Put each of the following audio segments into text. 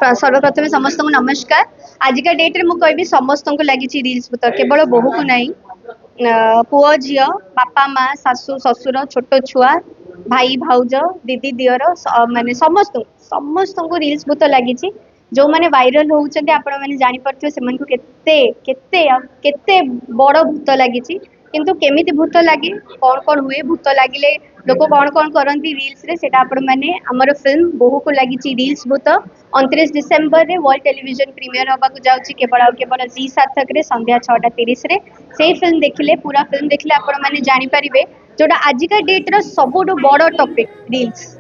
सर्वप्रथम समस्त को नमस्कार। आज का डेट रे मु कहबी समस्त को लगी रील्स भूत केवल बोहू को नहीं पुओ झील बापा माँ सासू ससुर छोट छुआ भाई भाउज दीदी दियर माने समस्त समस्त को रील्स भूत लगी जो मैंने वायरल होउछन्ते आपण माने जानि परथियो सेमान को केते केते केते बड़ भूत लगी किंतु केमिति भूत लगे कौन कौन हुए भूत लगिले लोक कौन कौन करती रील्स रे सेटा आपण माने हमर फिल्म बोहू को लगी रील्स भूत 29 डिसेम्बर रे वर्ल्ड टेलीविजन प्रीमियर होबा को जाउची केवल जी सार्थक रे संध्या 6:30 रे से फिल्म देखिले पूरा फिल्म देखिले आपण माने जानि परिबे जोटा आजिका डेट रो सबुठु बड़ टॉपिक रील्स।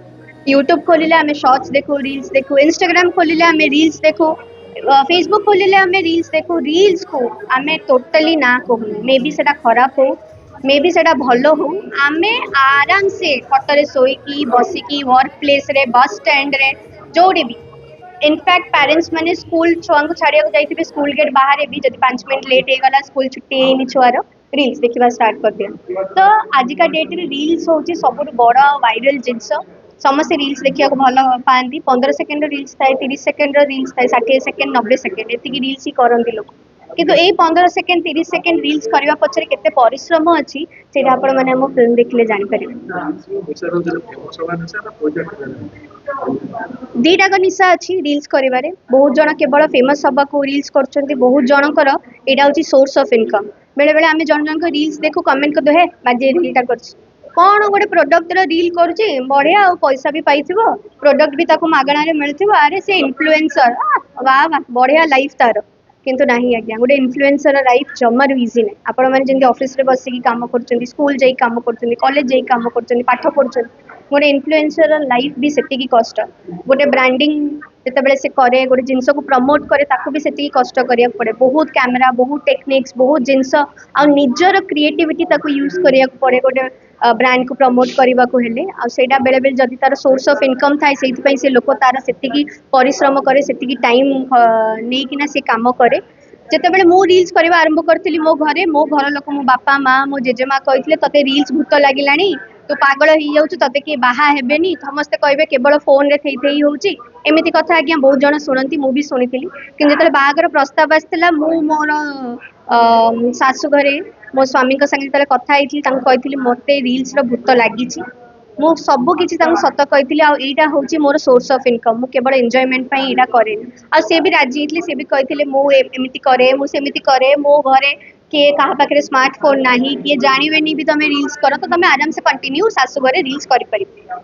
यूट्यूब खोलिले आमे शॉर्ट्स देखो रील्स देखो, इंस्टाग्राम खोलिले आमे रील्स देखो, फेसबुक खोलिले आमे रील्स देखो। रील्स को आमे टोटली ना कहू मे बी सेटा खराब हो मे बी सेटा भलो हो आमे आराम से खटरे सोईकी बसिकी वर्क प्लेस रे बस स्टैंड रे जोड़े भी इनफैक्ट पेरेंट्स माने स्कूल छुआ को छाड़िया जाइए स्कूल गेट बाहर भी जब 5 मिनट लेट होगा स्कूल छुट्टी है छुआर रील्स देखा स्टार्ट कर दिया। तो आजिका डेट रे रील्स हूँ सब बड़ वायरल जिनस समस्त रील्स देखा भल पाती 15 सेकेंड रील्स थाए 30 सेकेंड रील्स थाए 60 सेकेंड 90 सेकेंड एति रील्स ही करती लोग किंतु ए 15 सेकेंड 30 सेकेंड रील्स करने पछरे केते परिश्रम अच्छी से आपण मैंने आम फिल्म देखले जानी पारे। दीटाक निशा अच्छी रील्स करिवारे बहुत जन केवल फेमस हवा को रील्स करछन्ती बहुत जनकर एटा होची सोर्स ऑफ इनकम। बेले बेले आमे जन जन को रील्स देखो कमेंट कर दो हे बाजे रीलटा करछ कौन गोटे प्रोडक्ट रो रील करुचे बढ़िया और पैसा भी पाइथिबो प्रोडक्ट भी ताको मागणा रे मिलथिबो अरे से इन्फ्लुएंसर वाह वाह बढ़िया लाइफ तार किंतु नहीं आज्ञा गोटे इन्फ्लुएंसर लाइफ जमार इजी नहीं। आपण मैंने जमी ऑफिस रे बसिकी काम करछन्ती स्कूल जाई काम करछन्ती कॉलेज जाई काम करछन्ती पाठ पढ़छन्ती गोटे इन्फ्लुएंसर लाइफ भी सेतिकी कष्ट गोटे ब्रांडिंग जिते से करे गोटे जिनस को प्रमोट करे ताकू भी सेतिकी कष्ट करिया पड़े बहुत कैमेरा बहुत टेक्निक्स बहुत जिनस आ निजर क्रिएटिविटी ताकू यूज करिया पड़े गोटे ब्रांड को प्रमोट करने को हेले आईटा बेले बेले जदि तार सोर्स ऑफ इनकम थाए से लोक तार से परिश्रम करे से टाइम नहीं कि से काम करे जितेबाला मु रील्स करवा आरंभ करी मो घरे मो घर लोक मो बापा माँ मो जेजेमा कहते तते रील्स भूत लगिला तो पागल हो जाऊँ तते किए बाहा हेबेनी समस्ते कहे केवल फोन रे थई थई होउची एमिति कथा आज्ञा बहुत जन शुणती मु भी शुणी कि जो बाहागर प्रस्ताव आसाला मु मोर शाशु घरे मो स्वामी संगे कथा कही मत रील्स भूत लगी मु सब किसी सत कही आईटा हूँ मोर सोर्स ऑफ इनकम मु केवल एंजॉयमेंट यहाँ करे आ सी भी राजी होते सी भी कही मुझे करे मुझे करे मो घरे किए कहा पाखे स्मार्टफोन ना किए जानवे भी तुम रील्स कर तो तुम आराम से कंटिन्यू शाशु घरे रील्स कर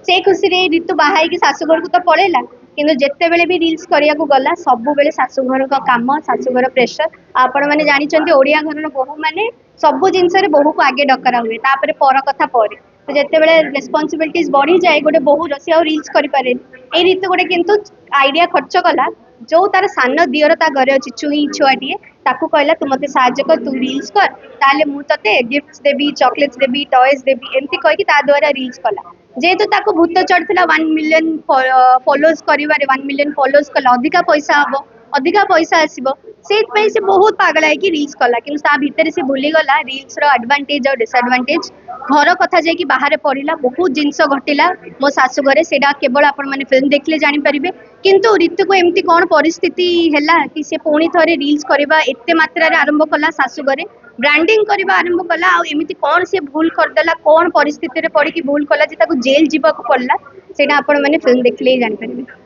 से खुशी रे ऋतु बाहाई शाशु घर को तो पड़ेला किंतु जिते बेले भी रील्स करिया को गला सब बेले शाशुघर का काम शाशुघर प्रेशर आपण मैंने जानते ओडिया घर बोहू मैंने सब जिनस बोहू को आगे डकरा हुए तापर पर कथा पर तो जिते बेले रेस्पॉन्सिबिलिटीज बढ़ी जाए गोटे बोहू रसी आ रील्स करें ये ऋतु गोटे किंतु आइडिया खर्च कला जो तार सान दियर ता घरे अच्छी चुई छुआटीए ताकू कहला तू मते साहाय्य कर तू रील्स कर ताले मु तते गिफ्ट्स देबी चॉकलेट्स देबी टॉयज देबी एमती कहि ता द्वारा रील्स कला जेहेतु ताको भूत चढ़ता 1 मिलियन फॉलोअर्स करिवारे 1 मिलियन फॉलोअर्स कला अधिका पैसा हबो अधिका पैसा आसीबो से बहुत पागल है कि रील्स कला कि भितर से भूली गला रील्स रो एडवांटेज और डिसएडवांटेज घर कथा जाए कि बाहर पढ़ला बहुत जिनस घटिला मो शाशु घरे सेटा केवल आपण मैंने फिल्म देखले जानी परिबे किंतु ऋतु को एमती कौन परिस्थिति हैला कि से पुणी थरे रील्स करबा एते मात्रा रे आरंभ कला शाशु घरे ब्रांडिंग करबा आरंभ कला आ एमती कौन से भूल करदेला कौन परिस्थिति रे पड़ी कि भूल कला जे ताको जेल जीवा को पड़ला सेटा आपण मैंने फिल्म देखले जानी परिबे।